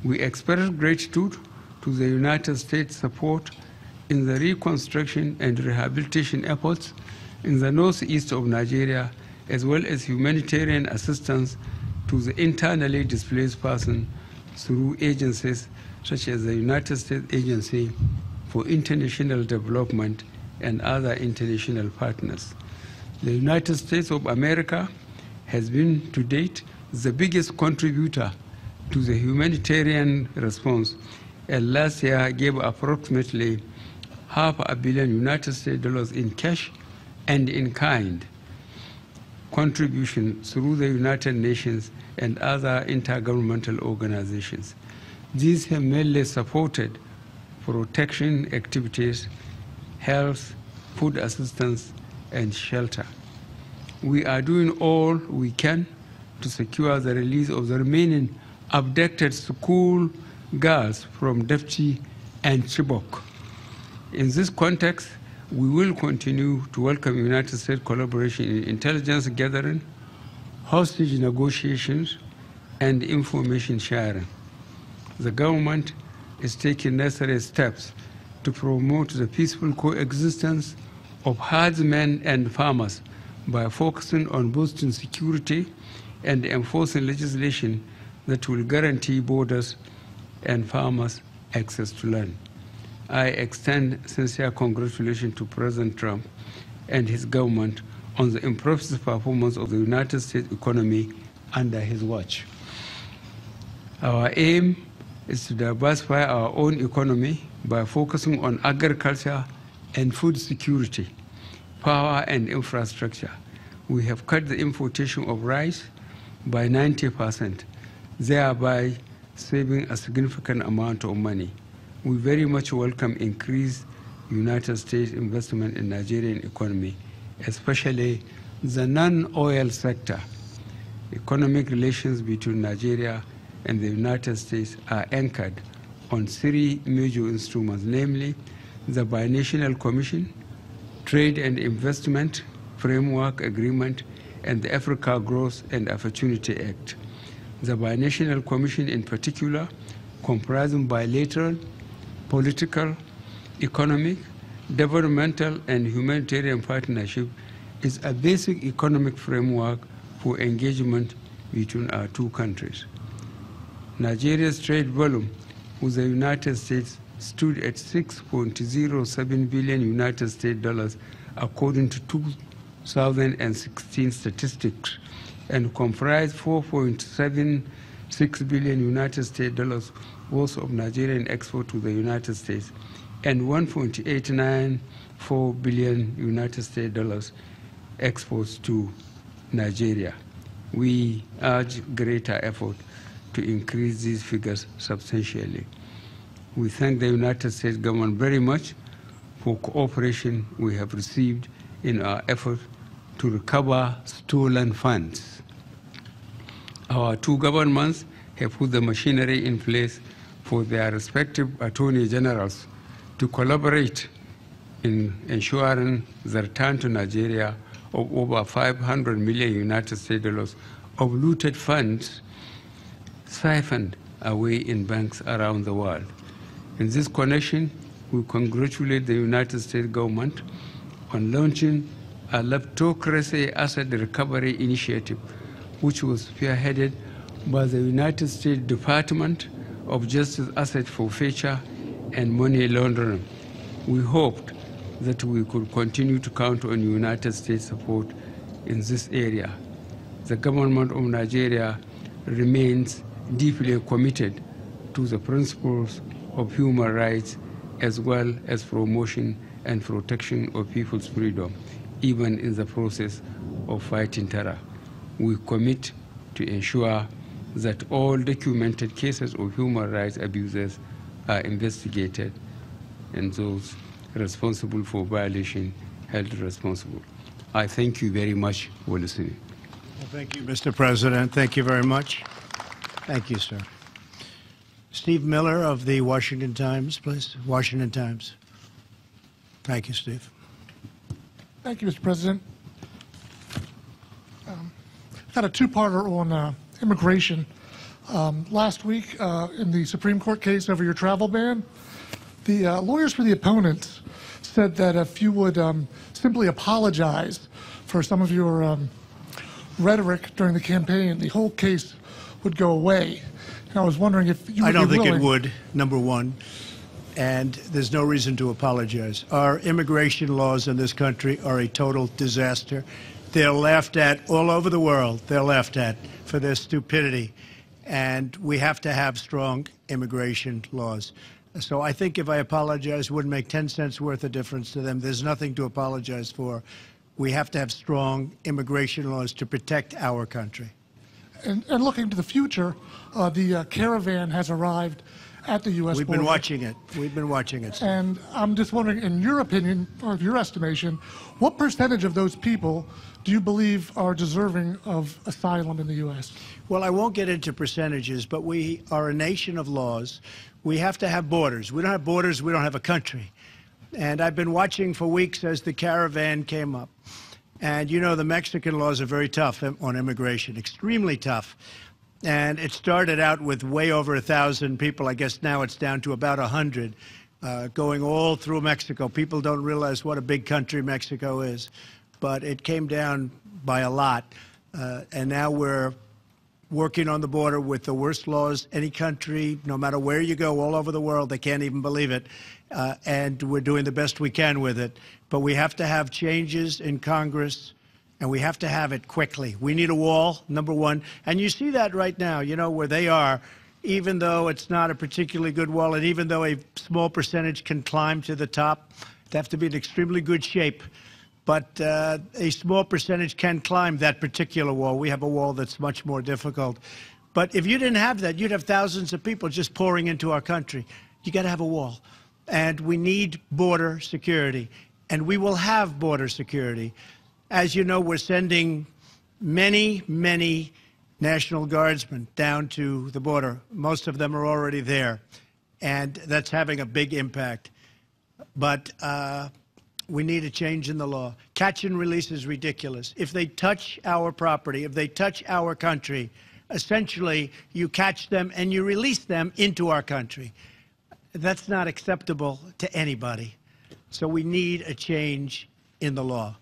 We express gratitude to the United States' support in the reconstruction and rehabilitation efforts in the northeast of Nigeria, as well as humanitarian assistance to the internally displaced persons through agencies such as the United States Agency for International Development and other international partners. The United States of America has been, to date, the biggest contributor to the humanitarian response, and last year gave approximately $500 million United States dollars in cash and in kind contribution through the United Nations and other intergovernmental organizations. These have mainly supported protection activities, health, food assistance, and shelter. We are doing all we can to secure the release of the remaining abducted school girls from Dafchi and Chibok. In this context, we will continue to welcome United States collaboration in intelligence gathering, hostage negotiations, and information sharing. The government is taking necessary steps to promote the peaceful coexistence of herdsmen and farmers by focusing on boosting security and enforcing legislation that will guarantee borders and farmers access to land. I extend sincere congratulations to President Trump and his government on the impressive performance of the United States economy under his watch. Our aim is to diversify our own economy by focusing on agriculture and food security, power and infrastructure. We have cut the importation of rice by 90%, thereby saving a significant amount of money. We very much welcome increased United States investment in Nigerian economy, especially the non-oil sector. Economic relations between Nigeria and the United States are anchored on three major instruments, namely the Binational Commission, Trade and Investment Framework Agreement, and the Africa Growth and Opportunity Act. The Binational Commission in particular, comprising bilateral, political, economic, developmental, and humanitarian partnership, is a basic economic framework for engagement between our two countries. Nigeria's trade volume with the United States stood at 6.07 billion United States dollars according to 2016 statistics, and comprised 4.76 billion United States dollars worth of Nigerian export to the United States and 1.894 billion United States dollars exports to Nigeria. We urge greater effort to increase these figures substantially. We thank the United States government very much for cooperation we have received in our effort to recover stolen funds. Our two governments have put the machinery in place for their respective attorney generals to collaborate in ensuring the return to Nigeria of over 500 million United States dollars of looted funds siphoned away in banks around the world. In this connection, we congratulate the United States government on launching a kleptocracy asset recovery initiative, which was spearheaded by the United States Department of Justice Asset Forfeiture and Money Laundering. We hoped that we could continue to count on United States support in this area. The government of Nigeria remains deeply committed to the principles of human rights as well as promotion and protection of people's freedom, even in the process of fighting terror. We commit to ensure that all documented cases of human rights abuses are investigated and those responsible for violation held responsible. I thank you very much for listening. Well, thank you, Mr. President. Thank you very much. Thank you, sir. Steve Miller of the Washington Times, please. Washington Times. Thank you, Steve. Thank you, Mr. President. Got a two-parter on immigration. Last week, in the Supreme Court case over your travel ban, the lawyers for the opponents said that if you would simply apologize for some of your rhetoric during the campaign, the whole case would go away. And I was wondering if you would I don't be think willing. it would, number one. And there's no reason to apologize. Our immigration laws in this country are a total disaster. They're laughed at all over the world. They're laughed at for their stupidity. And we have to have strong immigration laws. So I think if I apologize, it wouldn't make 10 cents worth of difference to them. There's nothing to apologize for. We have to have strong immigration laws to protect our country. And looking to the future, the caravan has arrived at the U.S. We've border. been watching it. We've been watching it. And I'm just wondering, in your opinion, or your estimation, what percentage of those people do you believe are deserving of asylum in the U.S.? Well, I won't get into percentages, but we are a nation of laws. We have to have borders. We don't have borders, we don't have a country. And I've been watching for weeks as the caravan came up. And you know, the Mexican laws are very tough on immigration, extremely tough. And it started out with way over 1,000 people. I guess now it's down to about 100 going all through Mexico. People don't realize what a big country Mexico is. But it came down by a lot. And now we're working on the border with the worst laws any country, no matter where you go, all over the world. They can't even believe it. And we're doing the best we can with it. But we have to have changes in Congress. And we have to have it quickly. We need a wall, number one. And you see that right now, you know, where they are, even though it's not a particularly good wall, and even though a small percentage can climb to the top, they have to be in extremely good shape. But a small percentage can climb that particular wall. We have a wall that's much more difficult. But if you didn't have that, you'd have thousands of people just pouring into our country. You got to have a wall. And we need border security. And we will have border security. As you know, we're sending many, many National Guardsmen down to the border. Most of them are already there, and that's having a big impact. But we need a change in the law. Catch and release is ridiculous. If they touch our property, if they touch our country, essentially you catch them and you release them into our country. That's not acceptable to anybody. So we need a change in the law.